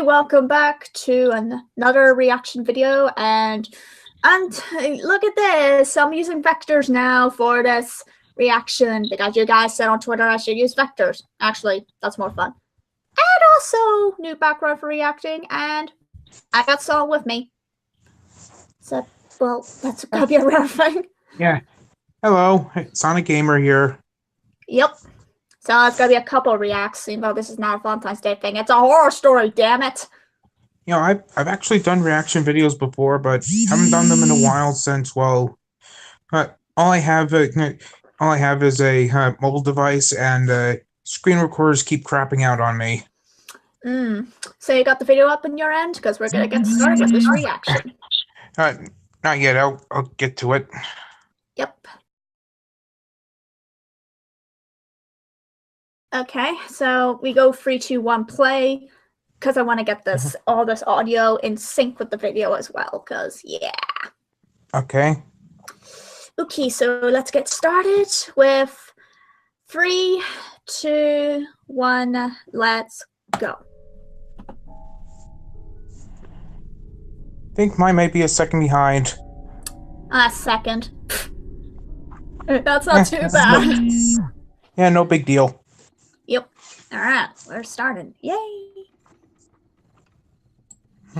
welcome back to another reaction video, and look at this. I'm using vectors now for this reaction because you guys said on Twitter I should use vectors. Actually, that's more fun. And also new background for reacting, and I got Saul with me. So, well, that's gotta be a rare thing. Yeah. Hello, Sonic Gamer here. Yep. So it's gonna be a couple reacts, even though this is not a Valentine's Day thing. It's a horror story, damn it. You know, I've actually done reaction videos before, but haven't done them in a while since, well, all I have is a mobile device, and screen recorders keep crapping out on me. So you got the video up on your end? Because we're gonna get started with this reaction. Not yet. I'll get to it. Yep. Okay, so we go 3, 2, 1, play. Because I want to get this all this audio in sync with the video as well. Because yeah. Okay. Okay, so let's get started with 3, 2, 1. Let's go. I think mine might be a second behind. A second. That's not too bad. Yeah, no big deal. Yep. Alright, we're starting. Yay!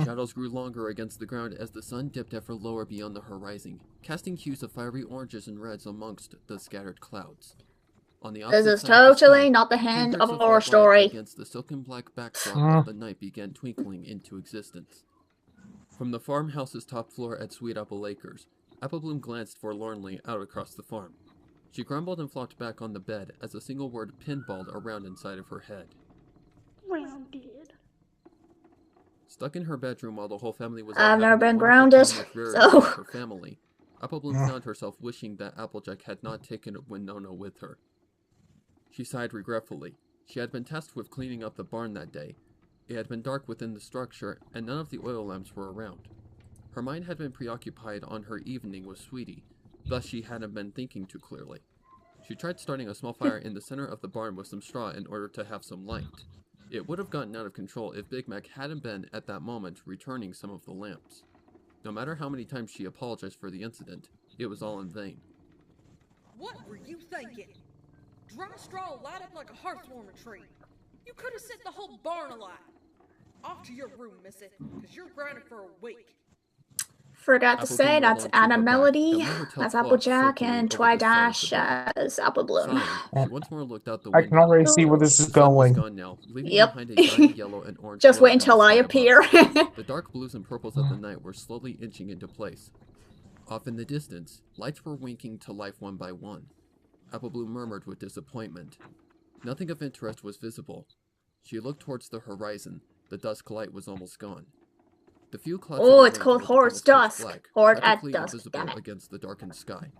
Shadows grew longer against the ground as the sun dipped ever lower beyond the horizon, casting hues of fiery oranges and reds amongst the scattered clouds. On the This is totally not the hint of a horror story. Against the silken black backdrop of the night began twinkling into existence. From the farmhouse's top floor at Sweet Apple Acres, Applebloom glanced forlornly out across the farm. She grumbled and flopped back on the bed as a single word pinballed around inside of her head. Grounded. Stuck in her bedroom while the whole family was I've never been grounded, so her family, Applebloom found herself wishing that Applejack had not taken Winona with her. She sighed regretfully. She had been tasked with cleaning up the barn that day. It had been dark within the structure, and none of the oil lamps were around. Her mind had been preoccupied on her evening with Sweetie, thus she hadn't been thinking too clearly. She tried starting a small fire in the center of the barn with some straw in order to have some light. It would have gotten out of control if Big Mac hadn't been, at that moment, returning some of the lamps. No matter how many times she apologized for the incident, it was all in vain. What were you thinking? Dry straw light up like a hearth-warming tree. You could have set the whole barn alight. Off to your room, missy, because you're grounded for a week. Forgot to say that's MLP, that's Applejack, and Twidash as Applebloom. She once more looked out the window. I can already see where this is going. Yep. Yellow and orange just wait until I appear. The dark blues and purples of the night were slowly inching into place. Off in the distance, lights were winking to life one by one. Applebloom murmured with disappointment. Nothing of interest was visible. She looked towards the horizon. The dusk light was almost gone. The few clouds it's called Horse Dusk. Horde at Dusk. Visible against the darkened sky.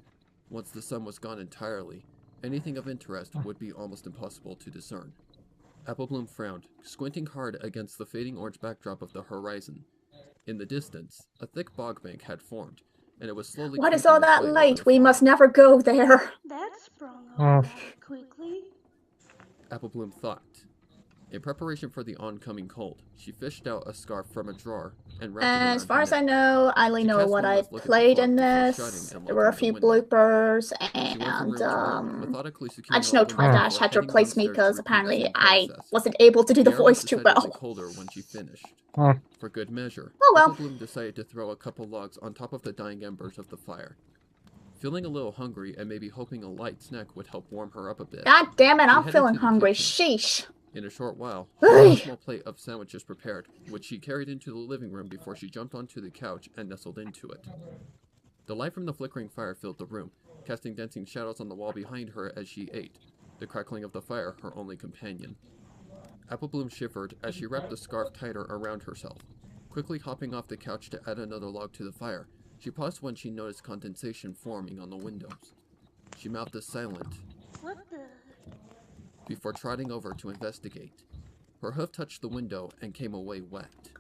Once the sun was gone entirely, anything of interest would be almost impossible to discern. Applebloom frowned, squinting hard against the fading orange backdrop of the horizon. In the distance, a thick bog bank had formed, and it was slowly. What is all that light? We must never go there. That sprung up rather quickly. Applebloom thought. In preparation for the oncoming cold, she fished out a scarf from a drawer and wrapped it around as far as her I neck. know, I only know what I played in this. There were a few bloopers, and I just know Twidash had to replace me because apparently I wasn't able to do the voice too well. Colder when she finished. For good measure, oh well. Applebloom decided to throw a couple logs on top of the dying embers of the fire. Feeling a little hungry and maybe hoping a light snack would help warm her up a bit. God damn it, I'm feeling hungry. Sheesh. In a short while, a small plate of sandwiches prepared, which she carried into the living room before she jumped onto the couch and nestled into it. The light from the flickering fire filled the room, casting dancing shadows on the wall behind her as she ate, the crackling of the fire her only companion. Applebloom shivered as she wrapped the scarf tighter around herself. Quickly hopping off the couch to add another log to the fire, she paused when she noticed condensation forming on the windows. She mouthed a silent, What the? Before trotting over to investigate. Her hoof touched the window and came away wet.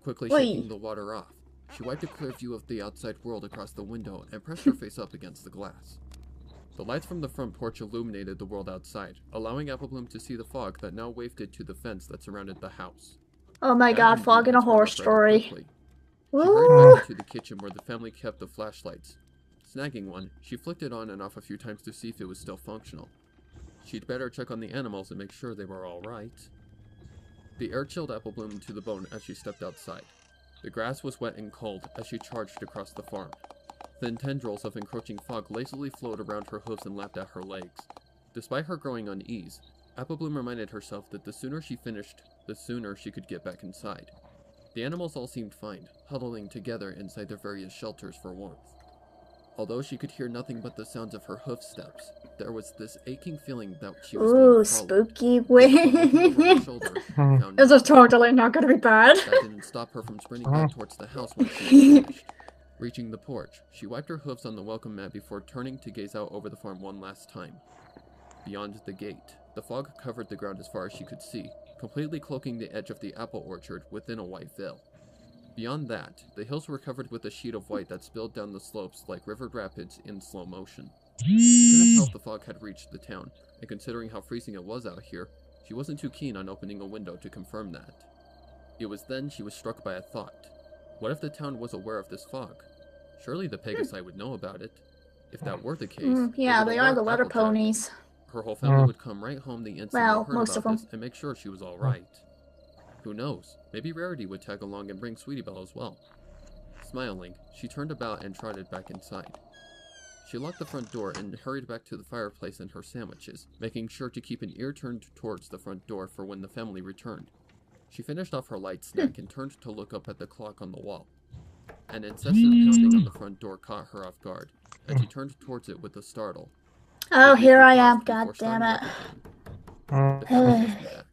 Quickly shaking the water off, she wiped a clear view of the outside world across the window and pressed her face up against the glass. The lights from the front porch illuminated the world outside, allowing Applebloom to see the fog that now wafted to the fence that surrounded the house. Oh my god, Bad fog in a ingredients were horror left rather story. quickly. She Woo! hurried back into the kitchen where the family kept the flashlights. Snagging one, she flicked it on and off a few times to see if it was still functional. She'd better check on the animals and make sure they were alright. The air chilled Apple Bloom to the bone as she stepped outside. The grass was wet and cold as she charged across the farm. Thin tendrils of encroaching fog lazily flowed around her hooves and lapped at her legs. Despite her growing unease, Apple Bloom reminded herself that the sooner she finished, the sooner she could get back inside. The animals all seemed fine, huddling together inside their various shelters for warmth. Although she could hear nothing but the sounds of her hoof steps, there was this aching feeling that she was being Ooh, followed. spooky Looking over her wing. shoulder, found This is totally not gonna be bad. that didn't stop her from sprinting back towards the house when she was finished. Reaching the porch, she wiped her hooves on the welcome mat before turning to gaze out over the farm one last time. Beyond the gate, the fog covered the ground as far as she could see, completely cloaking the edge of the apple orchard within a white veil. Beyond that, the hills were covered with a sheet of white that spilled down the slopes like river rapids in slow motion. She couldn't tell if the fog had reached the town, and considering how freezing it was out here, she wasn't too keen on opening a window to confirm that. It was then she was struck by a thought. What if the town was aware of this fog? Surely the Pegasi would know about it. If that were the case, Yeah, they are the weather Applejack. ponies. Her whole family would come right home the instant Well, they heard most about of them. this and make sure she was alright. Who knows? Maybe Rarity would tag along and bring Sweetie Belle as well. Smiling, she turned about and trotted back inside. She locked the front door and hurried back to the fireplace and her sandwiches, making sure to keep an ear turned towards the front door for when the family returned. She finished off her light snack and turned to look up at the clock on the wall. An incessant pounding on the front door caught her off guard, and she turned towards it with a startle. Oh, Quickly, here she I am, paused before god starting damn up it. again. The family must be back.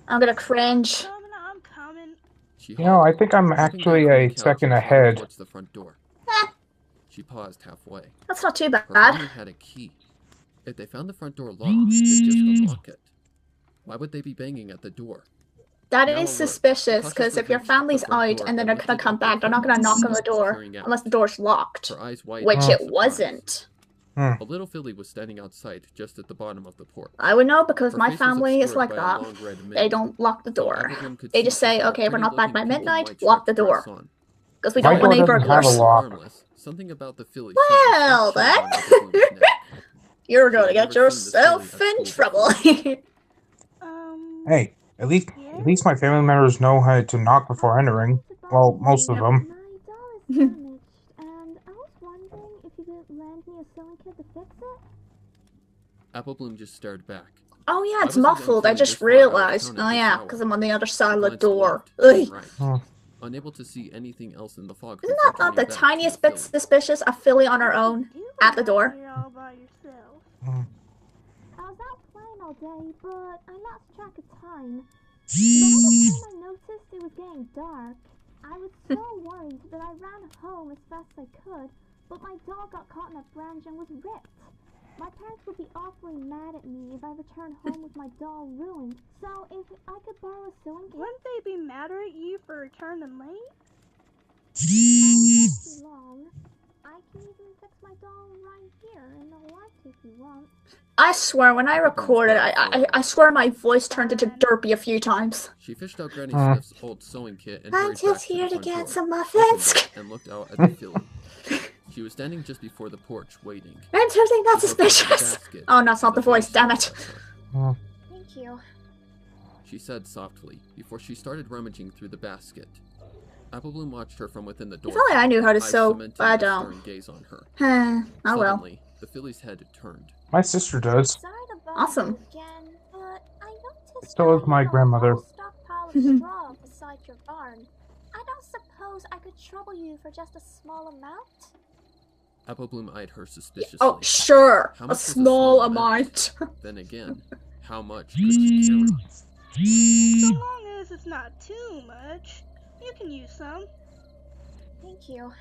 I'm gonna cringe. I'm coming. She You know, I think I'm stepping actually down from a the couch second and trotted ahead. towards the front door. She paused halfway. That's not too Her family bad. had a key. If they found the front door locked, they'd just unlock it. Why would they be banging at the door? That Now is alert, suspicious, she because if your cautiously family's reached the front out door and then they're gonna lifted come up the back, they're not gonna knock on the door peering out. unless the door's locked. Her eyes wide Which in it surprise. wasn't. A little filly was standing outside just at the bottom of the porch. I would know because Her my face was family is obscured like by a that. long red mane, They don't lock the so door. everyone could They see just she say, had a okay, we're not back by pretty-looking pink and midnight, white lock the striped dress door. on. Because we My don't want any door doesn't have a burglars. lock. Harmless, something about the filly Well, sent a faint chill down Apple Bloom's neck. You're She gonna had get never seen this yourself filly at in school trouble. before. Hey, at least my family members know how to knock before entering. Well, most of them. My doll is damaged, and I was wondering if you could lend me a sewing kit to fix it? Apple Bloom just stared back. Oh yeah, Why it's was the young muffled. I filly just this far out of realized. town Oh at this yeah, hour? because I'm on the other side of the Glanced door. left and Ugh. right, unable to see anything else in the fog. Isn't before that not the turning back to tiniest bit filly. suspicious? A filly on her own at the door. You're all by yourself. I was out playing all day, but I lost track of time. By the time I noticed it was getting dark, I was so worried that I ran home as fast as I could, but my doll got caught in a branch and was ripped. My parents would be awfully mad at me if I returned home with my doll ruined. So if I could borrow a sewing kit, Wouldn't they be madder at you for returning late? I won't be long. I can even fix my doll right here in the light if you want. I swear, when I recorded, I swear my voice turned into derpy a few times. She fished out Granny Smith's old sewing kit and I'm hurried just back here to to the front get door, some opened muffins. it, and looked out at the filly. She was standing just before the porch, waiting. I'm something not She broke out the suspicious. basket Oh, no, it's not with the a voice, damn it. sitting on her. Thank you. She said softly, before she started rummaging through the basket. Apple Bloom watched her from within the door. If only I knew how to eyes sew, cementing but I a don't. stern gaze on her. Oh well. Suddenly, the filly's head turned. My sister does. Sorry to bother Awesome. you again, but I noticed So is that my you have a grandmother. whole stockpile of straw beside your barn. I don't suppose I could trouble you for just a small amount? Apple Bloom eyed her suspiciously. Oh, sure. How A much was small amount. Then again, how much could she carry? So long as it's not too much, you can use some. Thank you.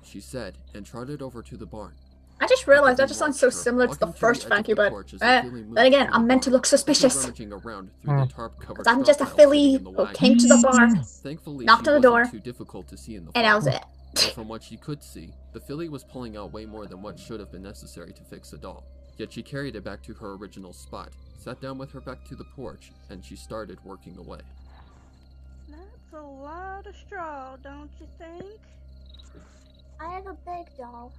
She said, and trotted over to the barn. I just realized that Apple just Bloom sounds so watched her, similar to the walking to first edge of thank the you, but porch as the filly moved then again, through I'm the meant to barn, look quickly suspicious. rummaging around through the tarp-covered 'Cause I'm just a straw pile sitting filly in the who wagon. came to the barn, Thankfully, knocked she on the wasn't door, too difficult to see in the and that was fog. it. But from what she could see, the filly was pulling out way more than what should have been necessary to fix the doll. Yet she carried it back to her original spot, sat down with her back to the porch, and she started working away. That's a lot of straw, don't you think? I have a big doll.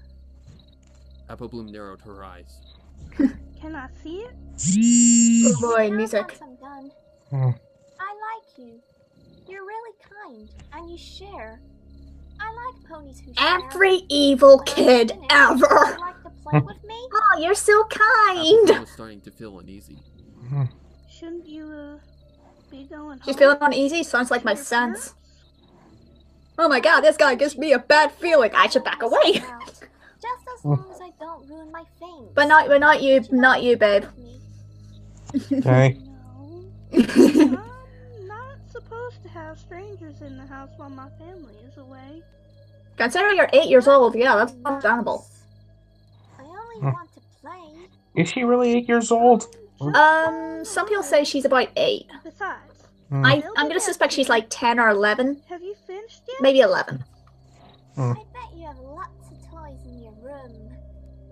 Apple Bloom narrowed her eyes. Can I see it? Oh boy, Now music. once I'm done. Hmm. I like you. You're really kind, and you share. I like ponies who share. Every evil When I'm kid finished, ever. would you like to play with me? Oh, you're so Apple Bloom kind. was starting to feel uneasy. Shouldn't you, be going She's home? feeling uneasy. Sounds like to my your sense. parents? Oh my god, this guy gives me a bad feeling. I should back away. Just as long as I don't ruin my fame. But not you, babe. Okay. No. I'm not supposed to have strangers in the house while my family is away. Considering you're 8 years old, yeah, that's understandable. I only want to play. Is she really 8 years old? Some people say she's about 8. Besides, I'm gonna suspect she's like 10 or 11. have you finished yet? Maybe 11. I bet you have lots of toys in your room.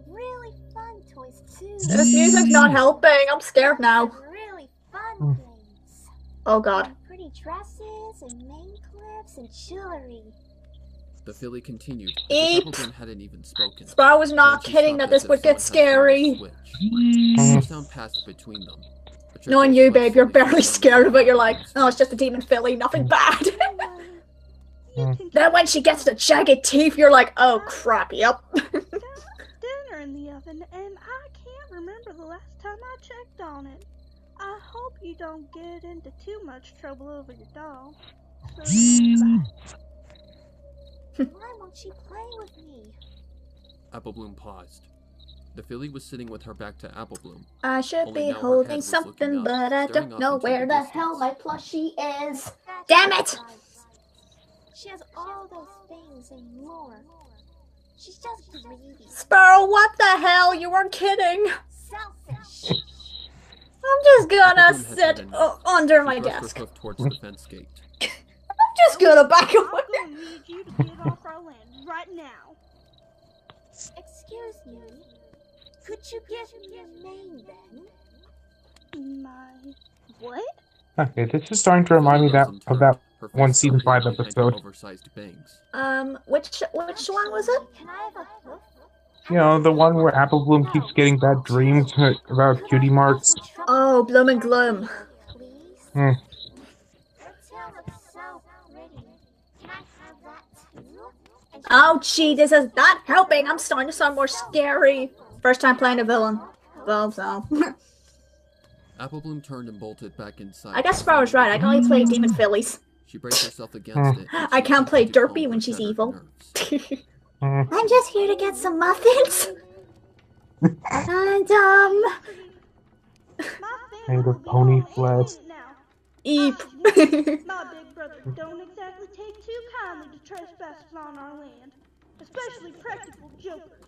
Really fun toys too. This music's not helping. I'm scared now. Really fun games. Oh god. And pretty dresses and name clips and jewelry. The filly continued. Eep. Apple Bloom hadn't even spoken. Sparrow was not Then she kidding stopped that as this if would get someone had thrown a scary. switch. A sound passed between them. A trickle Knowing you, of babe, you're slowly barely fell scared down of it. You're the like, stairs. oh, it's just a demon filly, nothing bad. You can Then when she gets the jagged teeth, you're like, oh crap, yep. dinner in the oven, and I can't remember the last time I checked on it. I hope you don't get into too much trouble over your doll. So, bye. Why won't she play with me? Apple Bloom paused. The filly was sitting with her back to Apple Bloom. I should Only be now her head holding was something, looking up, but I staring don't off know into where the the hell distance. my plushie is. That's Damn it! right. She has all those things and more. She's just greedy, Sparrow, what the hell? You weren't kidding. selfish. I'm just gonna Apple Bloom had sit had enough. under She my brushed desk. her hoof towards the fence gate. I'm just gonna back I'm away. gonna need you to get off our land right now. Excuse me. Could you give me your name then? My what? Okay, this is starting to remind me Filly of rose that her one face season still 5 hidden behind her episode. oversized bangs. Which one was it? Can I have a hoof? You know, the one where Apple Bloom keeps getting bad dreams about cutie marks. Oh, Bloom and Gloom. Please? Hmm. Your tail looks so pretty. Can I have that too? And Oh gee, this is not helping. I'm starting to sound more scary. First time playing a villain. Well, so. Apple Bloom turned and bolted back inside. I guess Sparrow's right. I can only play demon fillies. She braced herself against it. and I she can't play attempted to Derpy calm when her she's shattered evil. nerves. I'm just here to get some muffins. And My Made family will of be pony home flesh. any minute now. eep. My big brother don't exactly take too kindly to trespassers on our land, especially practical jokers.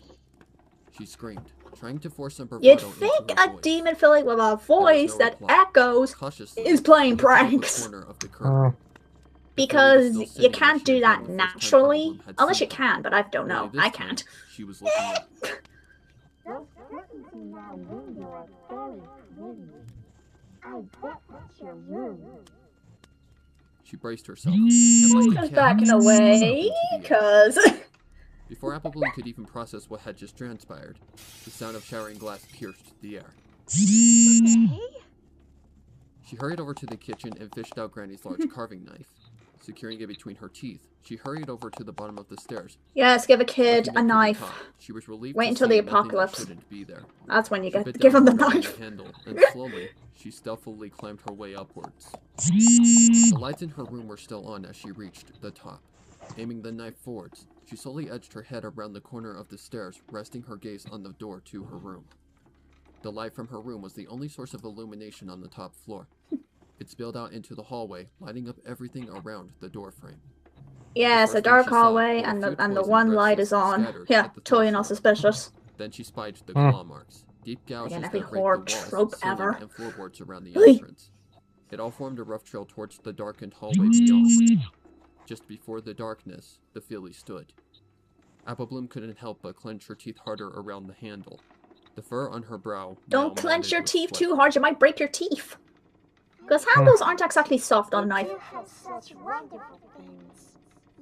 She screamed, trying to force some bravado You'd into think her a voice. demon filly with a voice no that reply. echoes Cautiously, is playing she looked up the pranks. corner of the curtain. Because still you sitting can't where she do had that been the first time naturally. Apple Bloom had Unless you seen her. can, but I don't know. Only this I time, can't. She was looking up. those curtains in that window are very pretty. I bet that's your room. She braced herself. And like a Just cat, backing she threw herself away, into the air. cause Before Apple Bloom could even process what had just transpired, the sound of showering glass pierced the air. Hey? She hurried over to the kitchen and fished out Granny's large carving knife. Securing it between her teeth, she hurried over to the bottom of the stairs. yes, give a kid Looking a up to the knife. top, she was relieved Wait to until see the nothing that apocalypse. shouldn't be there. That's when you She get bit give down him the hard on knife. handle, and slowly, she stealthily climbed her way upwards. The lights in her room were still on as she reached the top. Aiming the knife forwards, she slowly edged her head around the corner of the stairs, resting her gaze on the door to her room. The light from her room was the only source of illumination on the top floor. It spilled out into the hallway, lighting up everything around the doorframe. Yes, a first thing dark she saw hallway, were a and few the toys and one light dresses is on. scattered Yeah, at the top totally not floor. suspicious. Then she spied the claw marks, deep gouges Again, that every raked horror the walls, trope ceiling, ever. and floorboards around the Oi. entrance. It all formed a rough trail towards the darkened hallway beyond. Just before the darkness, the filly stood. Apple Bloom couldn't help but clench her teeth harder around the handle. The fur on her brow. Don't now clench matted your with teeth sweat. too hard, you might break your teeth. Because handles aren't exactly soft on a knife. You have such wonderful things.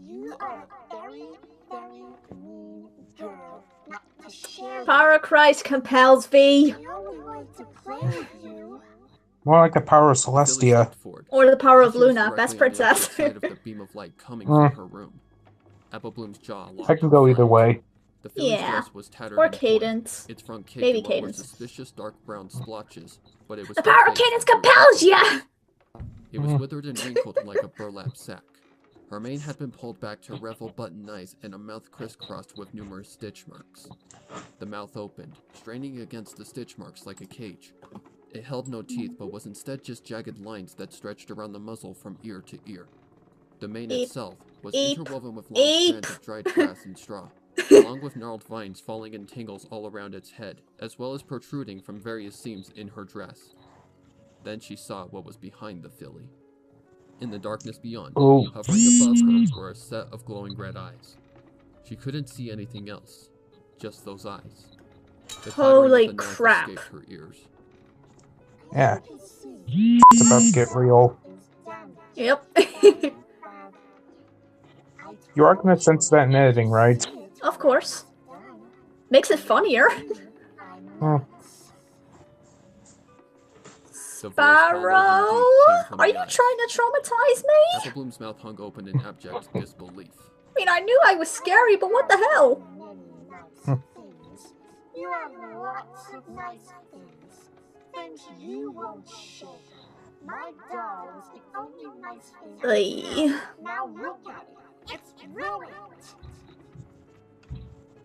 You are a very, very mean girl. Not to share. Power of Christ compels thee. I only want to play with you. More like the power of Philly Celestia. stepped forward. Or the power As of she was Luna, best directly on the princess. opposite side of the beam of light coming from her room. Apple Bloom's jaw locked. I can go either way. The Philly's Yeah. dress was tattered Or and torn. Cadence. Its front cape Maybe were Cadence. suspicious dark brown splotches, but it was The power of Cadence compels ya! It was withered and wrinkled like a burlap sack. Her mane had been pulled back to revel button eyes and a mouth crisscrossed with numerous stitch marks. The mouth opened, straining against the stitch marks like a cage. It held no teeth, but was instead just jagged lines that stretched around the muzzle from ear to ear. The mane itself was interwoven with long strands of dried grass and straw, along with gnarled vines falling in tangles all around its head, as well as protruding from various seams in her dress. Then she saw what was behind the filly. In the darkness beyond, hovering above her were a set of glowing red eyes. She couldn't see anything else, just those eyes. The Holy clattering of the knife crap. escaped her ears. Yeah. It's about to get real. Yep. You are going to sense that in editing, right? Of course. Makes it funnier. Hmm. The voice hollow and deep came from Are the you eyes. trying to traumatize me? Apple Bloom's mouth hung open in abject disbelief. I mean, I knew I was scary, but what the hell? You have lots of nice things. Things you won't share. My doll is the only nice thing. Ugh. Now look at it. It's ruined.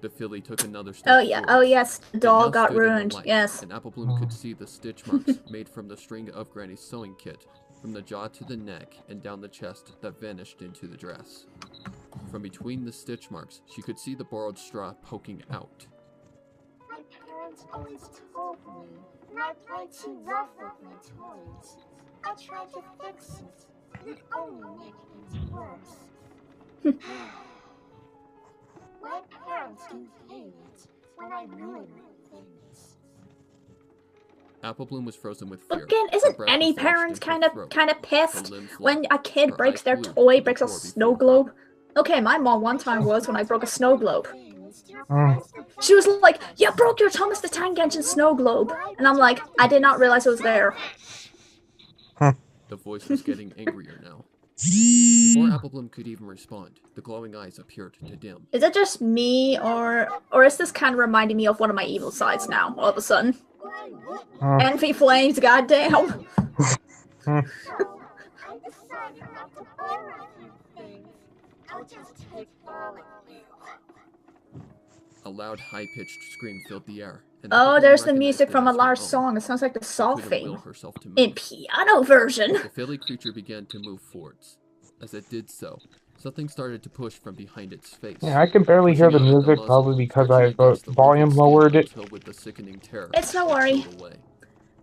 The filly took another step Oh yeah, forward. oh yes, the It doll now got stood in the ruined, light, yes. And Apple Bloom could see the stitch marks made from the string of Granny's sewing kit, from the jaw to the neck and down the chest that vanished into the dress. From between the stitch marks, she could see the borrowed straw poking out. My parents always told me not play too rough with my toys. I tried to fix it, but it only made things worse. My parents do hate it when I ruin things. Apple Bloom was frozen with fear. Again, Her isn't breath any was lodged parent in her kind throat. of pissed Her limbs when locked. a kid Her breaks eyes their glued to toy, the breaks a floor snow before her. globe? Okay, my mom one time was when I broke a snow globe. Mm. She was like, "You broke your Thomas the Tank Engine snow globe," and I'm like, "I did not realize it was there." The voice was getting angrier now. Before Apple Bloom could even respond, the glowing eyes appeared to dim. Is it just me, or is this kind of reminding me of one of my evil sides now? All of a sudden, envy flames, goddamn. I decided not to borrow a few things. I'll just take all of you. A loud, high-pitched scream filled the air. And Oh, Apple Bloom there's the recognized music it from a as her Lars own. song. It sounds like the Saw She couldn't will theme herself to move. in piano version. The filly creature began to move forwards. As it did so, something started to push from behind its face. Yeah, I can barely hear the Pushing out at music, muzzle, probably because stretching I've against the volume wrinkled skin lowered it. until with the sickening terror, It's no it worry. flowed away.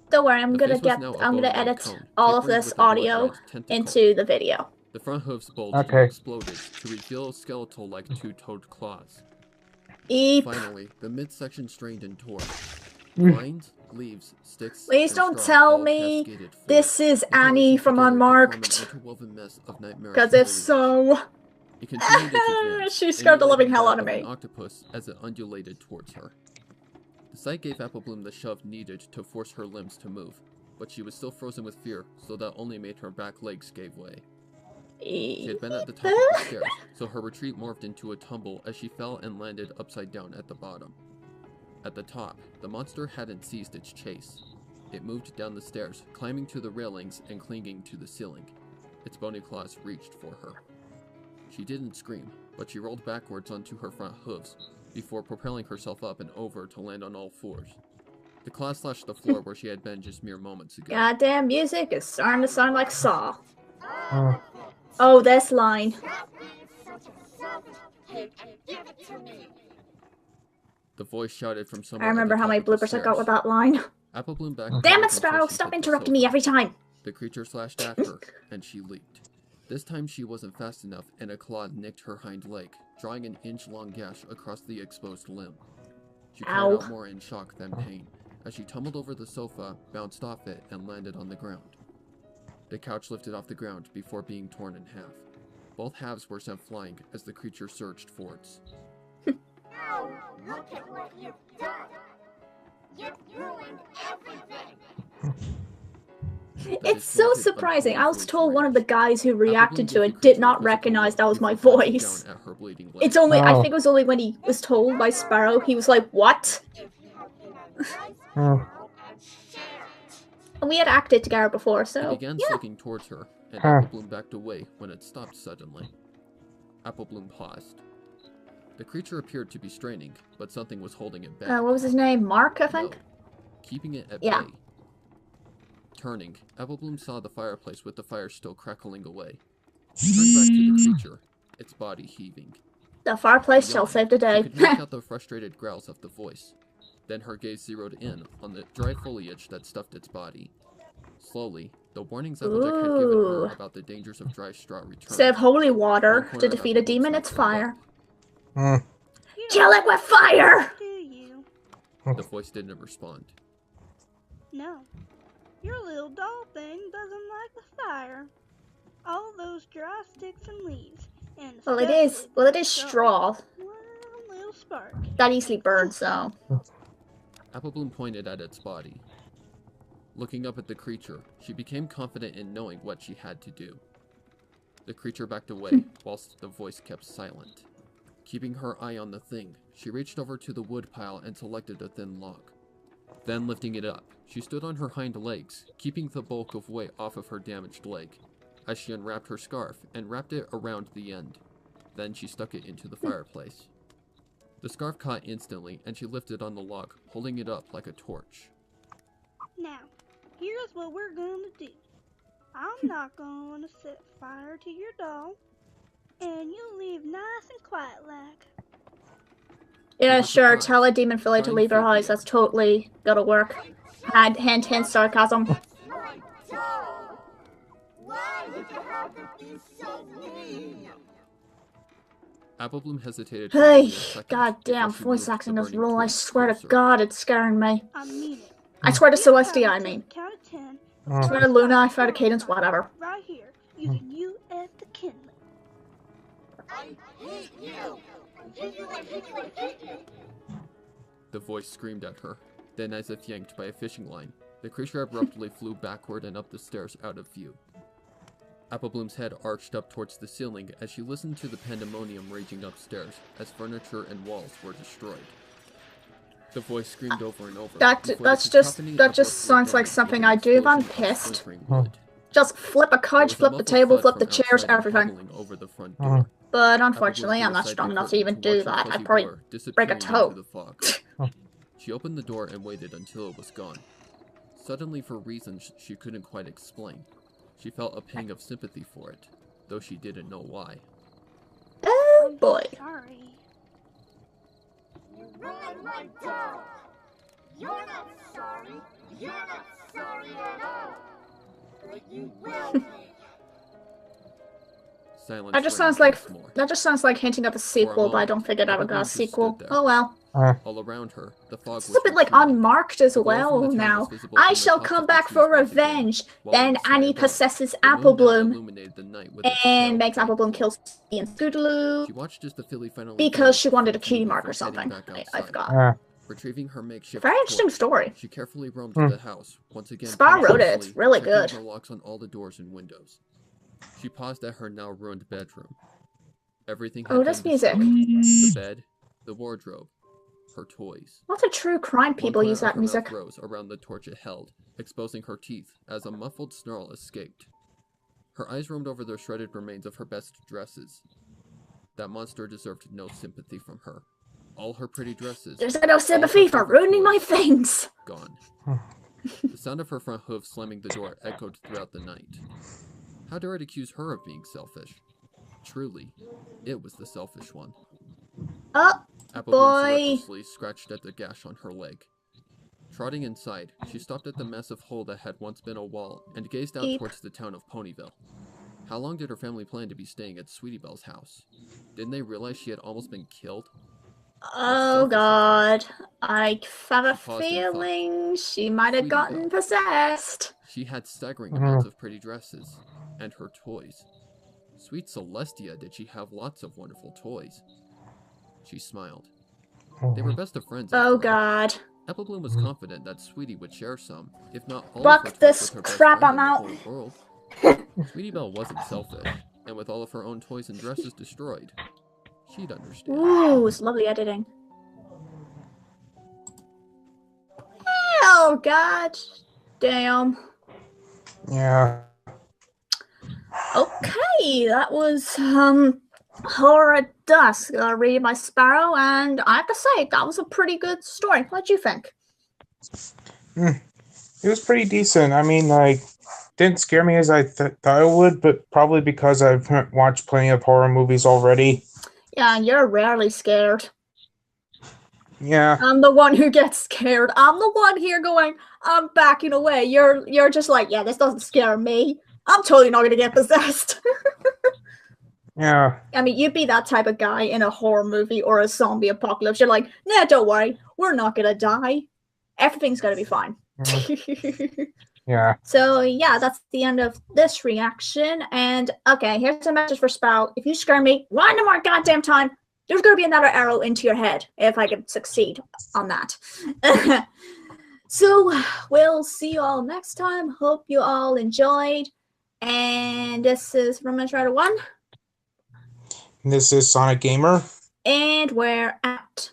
Don't worry, I'm The gonna face was now a I'm gonna bone-like edit cone, all of tapering this with a blood-red audio tentacle. into the video. The front hooves bulged Okay. and exploded to reveal a skeletal like two-toed claws. Eep. Finally, the midsection strained and tore. Mm. Vines, leaves, sticks, Please and don't straw tell all me cascaded forward, this is until it Annie came from together to form an Unmarked. interwoven mess of nightmarish Because if foliage. so, It continued its advance, she scared the living emulating hell that out of an me. octopus as it undulated towards her. The sight gave Apple Bloom the shove needed to force her limbs to move, but she was still frozen with fear, so that only made her back legs give way. She had been at the top of the stairs, so her retreat morphed into a tumble as she fell and landed upside down at the bottom. At the top, the monster hadn't ceased its chase. It moved down the stairs, climbing to the railings and clinging to the ceiling. Its bony claws reached for her. She didn't scream, but she rolled backwards onto her front hooves, before propelling herself up and over to land on all fours. The claws slashed the floor where she had been just mere moments ago. goddamn music is starting to sound like Saw. Mm. Oh, this line. Stop being such a selfish pig and give it to me. The voice shouted from I somewhere. remember at the how top my of the bloopers I got stairs. with that line. Apple Bloom back. Damn it, Sparrow! Stop interrupting me every time. The creature slashed at her, and she leaped. This time she wasn't fast enough, and a claw nicked her hind leg, drawing an inch-long gash across the exposed limb. She cried Ow. out more in shock than pain, as she tumbled over the sofa, bounced off it, and landed on the ground. The couch lifted off the ground before being torn in half. Both halves were sent flying as the creature surged forwards. Oh, look at what you've done! You've ruined everything! It's so surprising. I was told one of the guys who reacted to it did not recognize that was my voice. It's only, I think it was only when he was told by Sparrow, he was like, what? We had acted together before, so He began yeah. slugging towards her, and Applebloom backed away when it stopped suddenly. Applebloom paused. The creature appeared to be straining, but something was holding it back. What was his name? Mark, I think? No, keeping it at Yeah. bay. Turning, Applebloom saw the fireplace with the fire still crackling away. She turned back to the creature, its body heaving. The fireplace shall save the She day. could make out the frustrated growls of the voice. Then her gaze zeroed in on the dry foliage that stuffed its body. Slowly, the warnings Applejack had given her about the dangers of dry straw returned. Instead of holy water to defeat a demon, it's fire. Kill it with fire! Do you? The voice didn't respond. No. Your little doll thing doesn't like the fire. All those dry sticks and leaves. And Well, it is straw. One little spark. That easily burns, so. Applebloom pointed at its body. Looking up at the creature, she became confident in knowing what she had to do. The creature backed away, whilst the voice kept silent. Keeping her eye on the thing, she reached over to the wood pile and selected a thin log. Then lifting it up, she stood on her hind legs, keeping the bulk of weight off of her damaged leg, as she unwrapped her scarf and wrapped it around the end. Then she stuck it into the fireplace. The scarf caught instantly, and she lifted on the log, holding it up like a torch. Now, here's what we're gonna do. I'm not gonna set fire to your doll, and you leave nice and quiet like. Yeah, sure, tell a demon filly to leave her house. That's totally gotta work. Hint, sarcasm. My doll! Why did you have to be so mean? Applebloom hesitated. Hey, goddamn, voice acting doesn't rule. I swear to God, it's scaring me. I mean it. I swear to Celestia, I mean. Count of 10. I swear to Luna, I swear to Cadence, whatever. Right here, using you as the kindling. I hate you! I hate you, I hate you, I hate you! The voice screamed at her. Then, as if yanked by a fishing line, the creature abruptly flew backward and up the stairs out of view. Applebloom's head arched up towards the ceiling as she listened to the pandemonium raging upstairs as furniture and walls were destroyed. The voice screamed over and over. That just sounds like something I do if I'm pissed. Just flip a couch, flip the table, flip the chairs, everything. Over the front door. But unfortunately, I'm not strong enough to even do that. I'd probably break a toe. She opened the door and waited until it was gone. Suddenly, for reasons she couldn't quite explain, she felt a pang of sympathy for it, though she didn't know why. Oh boy. Sorry. You ruined my doll! You're not sorry! You're not sorry at all! But you will be! Silence That just sounds like hinting at a sequel, but I don't think it ever got a sequel. Oh well. All around her, the fog It's a bit like unmarked as well now. I shall come back for revenge. Then Annie possesses Applebloom and makes Applebloom kill Ian Scootaloo She watched as the filly finally because she wanted a key mark or something. I forgot. Retrieving her makeshift Very interesting torch, story. She carefully roamed the house, once again Spa wrote it. It's really checking good. the locks on all the doors and windows. She paused at her now ruined bedroom. Everything had Oh, been this music. destroyed. The bed, the wardrobe, her toys. Lots of true crime people use that music. Her mouth rose around the torch it held, exposing her teeth as a muffled snarl escaped. Her eyes roamed over the shredded remains of her best dresses. That monster deserved no sympathy from her. All her pretty dresses. There's no sympathy for ruining my things. Gone. The sound of her front hoof slamming the door echoed throughout the night. How dare it accuse her of being selfish? Truly, it was the selfish one. Oh, Applebloom boy. surreptitiously scratched at the gash on her leg. Trotting inside, she stopped at the massive hole that had once been a wall and gazed out towards the town of Ponyville. How long did her family plan to be staying at Sweetie Belle's house? Didn't they realize she had almost been killed? Oh god. I have a feeling she might have gotten possessed. She had staggering amounts of pretty dresses, and her toys. Sweet Celestia, did she have lots of wonderful toys. She smiled. They were best of friends. Oh after all. God. Apple Bloom was confident that Sweetie would share some, if not all Fuck of her toys this with her best crap, friend I'm in the out. whole world. Sweetie Belle wasn't selfish, and with all of her own toys and dresses destroyed, she'd understand. Ooh, it's lovely editing. Oh God. Damn. Yeah. Okay, that was Horror at Dusk, read by Sparrow, and I have to say that was a pretty good story. What do you think? It was pretty decent. I mean, like, didn't scare me as I thought it would, but probably because I've watched plenty of horror movies already. Yeah, you're rarely scared. Yeah. I'm the one who gets scared. I'm the one here going, I'm backing away. You're just like, yeah, this doesn't scare me. I'm totally not gonna get possessed. Yeah. I mean, you'd be that type of guy in a horror movie or a zombie apocalypse. You're like, nah, don't worry. We're not gonna die. Everything's gonna be fine. Yeah. So, yeah, that's the end of this reaction. And, okay, here's a message for Sprout. If you scare me one more goddamn time, there's gonna be another arrow into your head if I can succeed on that. So, we'll see you all next time. Hope you all enjoyed. And this is Romance Rider 1. This is Sonic Gamer. And we're out.